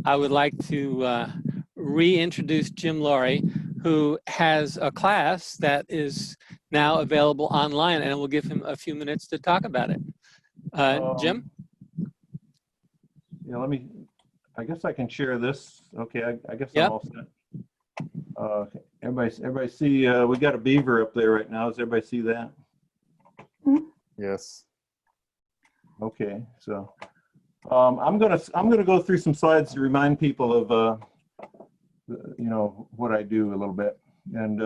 I would like to reintroduce Jim Laurie, who has a class that is now available online, and we'll give him a few minutes to talk about it. Jim? Yeah, I guess I can share this. Okay, I guess Yep. I'm all set. Everybody see, we got a beaver up there right now. Does everybody see that? Yes. Okay, so I'm gonna go through some slides to remind people of what I do a little bit. And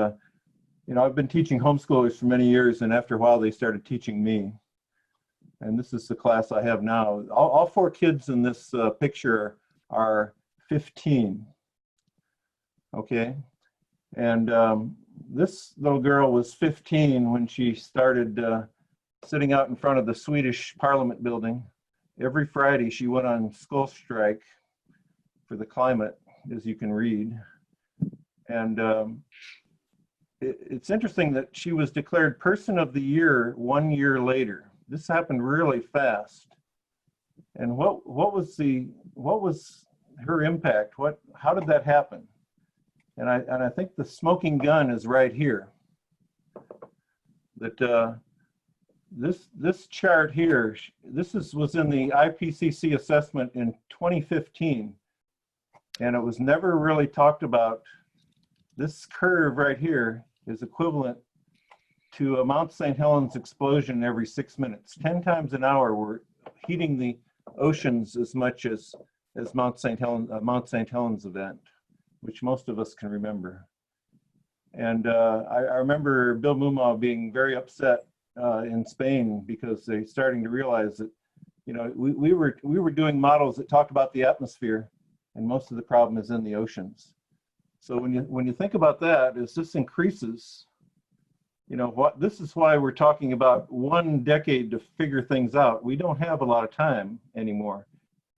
I've been teaching homeschoolers for many years, and after a while they started teaching me. And this is the class I have now. All four kids in this picture are 15. Okay, and this little girl was 15 when she started sitting out in front of the Swedish Parliament building. Every Friday she went on school strike for the climate, as you can read. And it's interesting that she was declared Person of the Year 1 year later. This happened really fast. And what was her impact? How did that happen? And I think the smoking gun is right here. That this chart here, was in the IPCC assessment in 2015, and it was never really talked about. This curve right here is equivalent to a Mount St. Helens explosion every 6 minutes. 10 times an hour, we're heating the oceans as much as Mount St. Helens event, which most of us can remember. And I remember Bill Mumaw being very upset in Spain because they're starting to realize that, we were doing models that talked about the atmosphere, and most of the problem is in the oceans. So when you think about that, as this increases, this is why we're talking about 1 decade to figure things out. We don't have a lot of time anymore,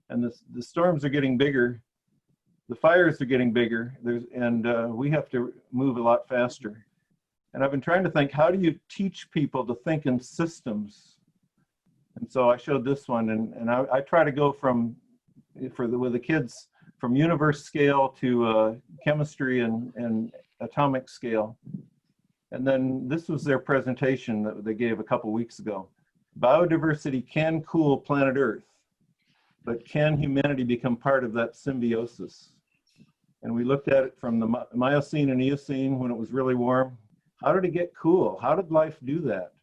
and the storms are getting bigger, the fires are getting bigger, and we have to move a lot faster. And I've been trying to think, how do you teach people to think in systems? And so I showed this one, and I try to go with the kids from universe scale to chemistry and atomic scale. And then this was their presentation that they gave a couple weeks ago. Biodiversity can cool planet Earth, but can humanity become part of that symbiosis? And we looked at it from the Miocene and Eocene when it was really warm. How did it get cool? How did life do that?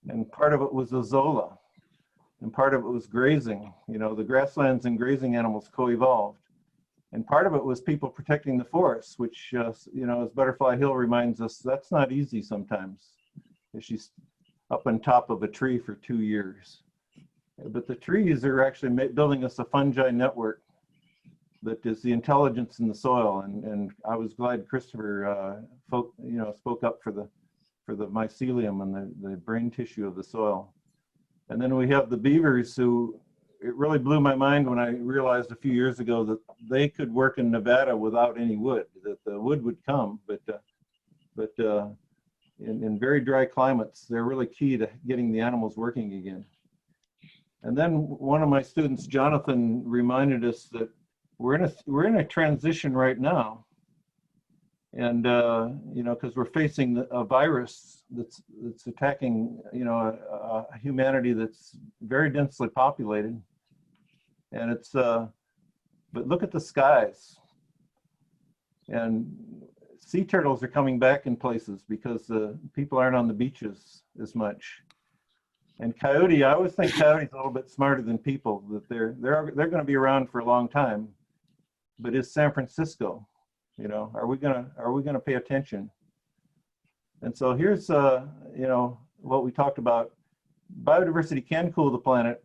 And part of it was Azola, and part of it was grazing. The grasslands and grazing animals co-evolved. And part of it was people protecting the forests, which, as Butterfly Hill reminds us, that's not easy sometimes. She's up on top of a tree for 2 years. But the trees are actually building us a fungi network that is the intelligence in the soil. And I was glad Christopher spoke up for the mycelium and the brain tissue of the soil. And then we have the beavers, who, it really blew my mind when I realized a few years ago that they could work in Nevada without any wood, that the wood would come, but in very dry climates, they're really key to getting the animals working again. And then one of my students, Jonathan, reminded us that we're in a transition right now, and because we're facing a virus that's attacking humanity that's very densely populated, and it's but look at the skies, and sea turtles are coming back in places because people aren't on the beaches as much. And coyote, I always think coyote's a little bit smarter than people, that they're going to be around for a long time. But is San Francisco, are we gonna pay attention? And so here's what we talked about. Biodiversity can cool the planet.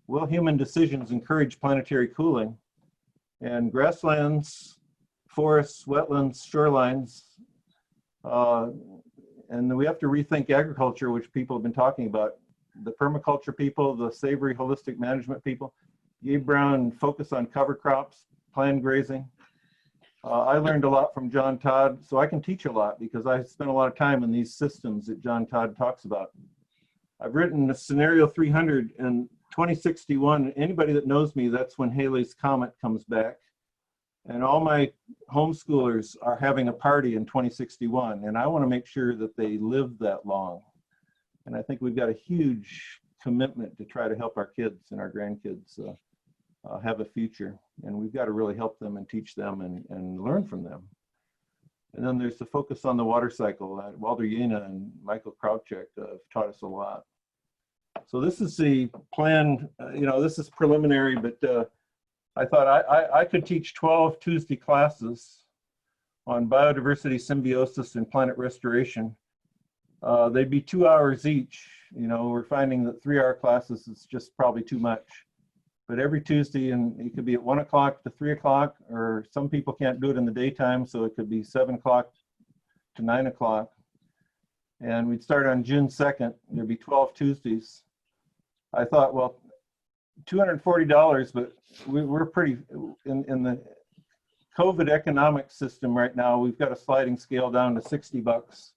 Will human decisions encourage planetary cooling? And grasslands, forests, wetlands, shorelines, and we have to rethink agriculture, which people have been talking about. The permaculture people, the savory holistic management people. Gabe Brown focus on cover crops, planned grazing. I learned a lot from John Todd, so I can teach a lot because I spent a lot of time in these systems that John Todd talks about. I've written a scenario 300 and 2061, anybody that knows me, that's when Halley's Comet comes back. And all my homeschoolers are having a party in 2061, and I want to make sure that they live that long. And I think we've got a huge commitment to try to help our kids and our grandkids have a future. And we've got to really help them and teach them and learn from them. And then there's the focus on the water cycle. Walter Yena and Michael Krawczyk have taught us a lot. So this is the plan, this is preliminary, but I thought I could teach 12 Tuesday classes on biodiversity, symbiosis, and planet restoration. They'd be 2 hours each. We're finding that 3-hour classes is just probably too much. But every Tuesday, and it could be at 1 o'clock to 3 o'clock, or some people can't do it in the daytime, so it could be 7 o'clock to 9 o'clock. And we'd start on June 2nd. There'd be 12 Tuesdays. I thought, well, $240, but we're pretty, in the COVID economic system right now, we've got a sliding scale down to $60,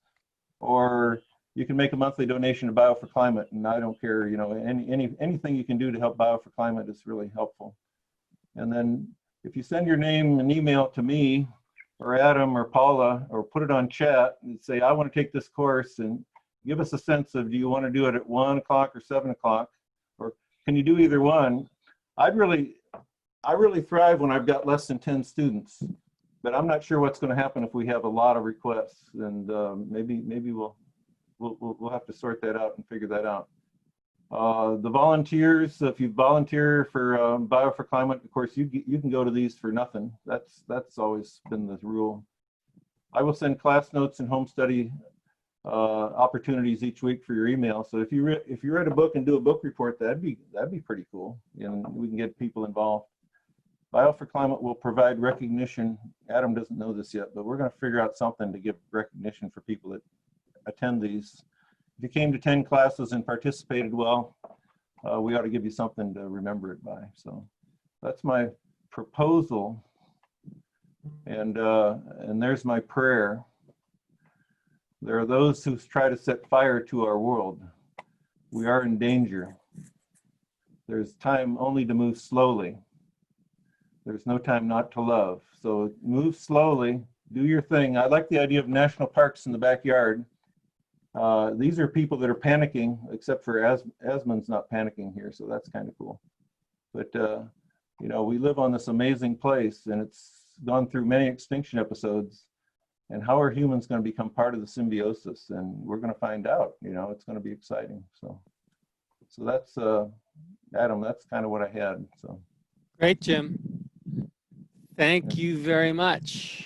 or you can make a monthly donation to Bio for Climate, and I don't care, anything you can do to help Bio for Climate is really helpful. And then if you send your name and email to me or Adam or Paula, or put it on chat and say, I want to take this course, and give us a sense of, do you want to do it at 1 o'clock or 7 o'clock, or can you do either one? I really thrive when I've got less than 10 students, but I'm not sure what's going to happen if we have a lot of requests, and maybe we'll have to sort that out and figure that out. The volunteers, if you volunteer for Bio for Climate, of course, you can go to these for nothing. That's always been the rule. I will send class notes and home study opportunities each week for your email. So if you write a book and do a book report, that'd be pretty cool, and we can get people involved. Bio for Climate will provide recognition. Adam doesn't know this yet, but we're going to figure out something to give recognition for people that attend these. If you came to 10 classes and participated well, we ought to give you something to remember it by. So that's my proposal, and there's my prayer. There are those who try to set fire to our world. We are in danger. There's time only to move slowly. There's no time not to love. So move slowly, do your thing. I like the idea of national parks in the backyard. These are people that are panicking, except for Asmund's not panicking here, so that's kind of cool. But we live on this amazing place, and it's gone through many extinction episodes. And how are humans going to become part of the symbiosis? And we're going to find out. It's going to be exciting. So that's Adam. That's kind of what I had. So great, Jim. Thank you very much.